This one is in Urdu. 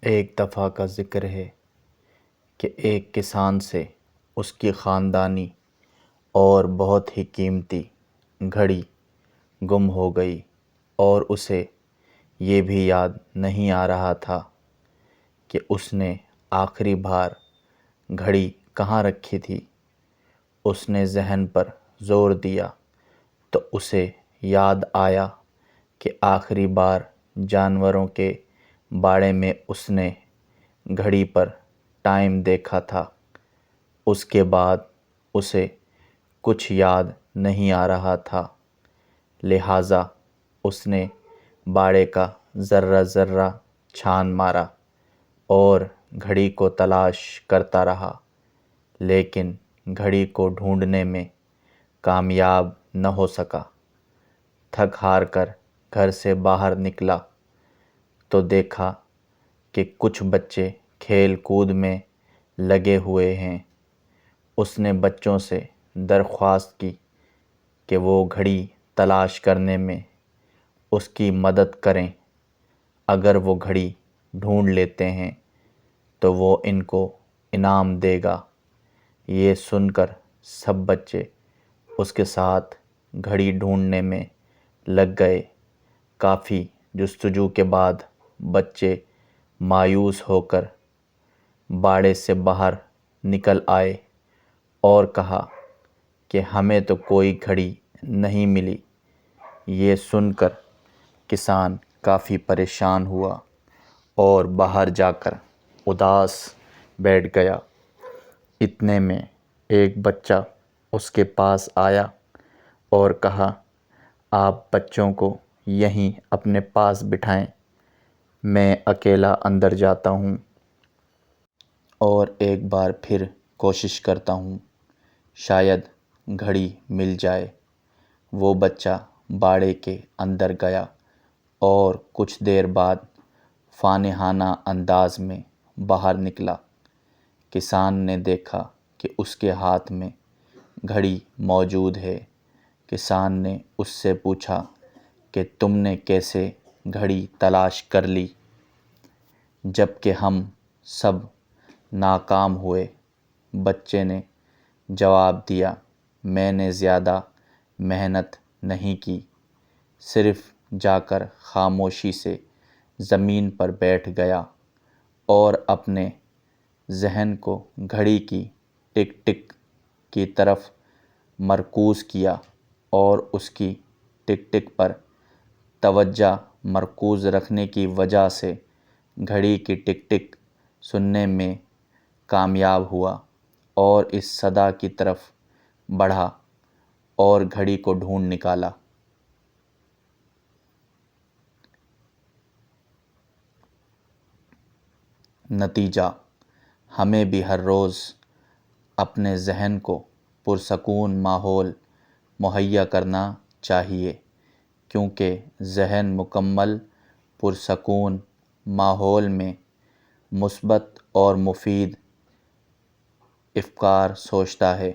ایک دفعہ کا ذکر ہے کہ ایک کسان سے اس کی خاندانی اور بہت ہی قیمتی گھڑی گم ہو گئی اور اسے یہ بھی یاد نہیں آ رہا تھا کہ اس نے آخری بار گھڑی کہاں رکھی تھی۔ اس نے ذہن پر زور دیا تو اسے یاد آیا کہ آخری بار جانوروں کے باڑے میں اس نے گھڑی پر ٹائم دیکھا تھا۔ اس کے بعد اسے کچھ یاد نہیں آ رہا تھا، لہٰذا اس نے باڑے کا ذرہ ذرہ چھان مارا اور گھڑی کو تلاش کرتا رہا، لیکن گھڑی کو ڈھونڈنے میں کامیاب نہ ہو سکا۔ تھک ہار کر گھر سے باہر نکلا تو دیکھا کہ کچھ بچے کھیل کود میں لگے ہوئے ہیں۔ اس نے بچوں سے درخواست کی کہ وہ گھڑی تلاش کرنے میں اس کی مدد کریں۔ اگر وہ گھڑی ڈھونڈ لیتے ہیں تو وہ ان کو انعام دے گا۔ یہ سن کر سب بچے اس کے ساتھ گھڑی ڈھونڈنے میں لگ گئے۔ کافی جستجو کے بعد بچے مایوس ہو کر باڑے سے باہر نکل آئے اور کہا کہ ہمیں تو کوئی گھڑی نہیں ملی۔ یہ سن کر کسان کافی پریشان ہوا اور باہر جا کر اداس بیٹھ گیا۔ اتنے میں ایک بچہ اس کے پاس آیا اور کہا، آپ بچوں کو یہیں اپنے پاس بٹھائیں، میں اکیلا اندر جاتا ہوں اور ایک بار پھر کوشش کرتا ہوں، شاید گھڑی مل جائے۔ وہ بچہ باڑے کے اندر گیا اور کچھ دیر بعد فانحانہ انداز میں باہر نکلا۔ کسان نے دیکھا کہ اس کے ہاتھ میں گھڑی موجود ہے۔ کسان نے اس سے پوچھا کہ تم نے کیسے گھڑی تلاش کر لی جب کہ ہم سب ناکام ہوئے؟ بچے نے جواب دیا، میں نے زیادہ محنت نہیں کی، صرف جا کر خاموشی سے زمین پر بیٹھ گیا اور اپنے ذہن کو گھڑی کی ٹک ٹک کی طرف مرکوز کیا اور اس کی ٹک ٹک پر توجہ مرکوز رکھنے کی وجہ سے گھڑی کی ٹک ٹک سننے میں کامیاب ہوا اور اس صدا کی طرف بڑھا اور گھڑی کو ڈھونڈ نکالا۔ نتیجہ، ہمیں بھی ہر روز اپنے ذہن کو پرسکون ماحول مہیا کرنا چاہیے، کیونکہ ذہن مکمل پرسکون ماحول میں مثبت اور مفید افکار سوچتا ہے۔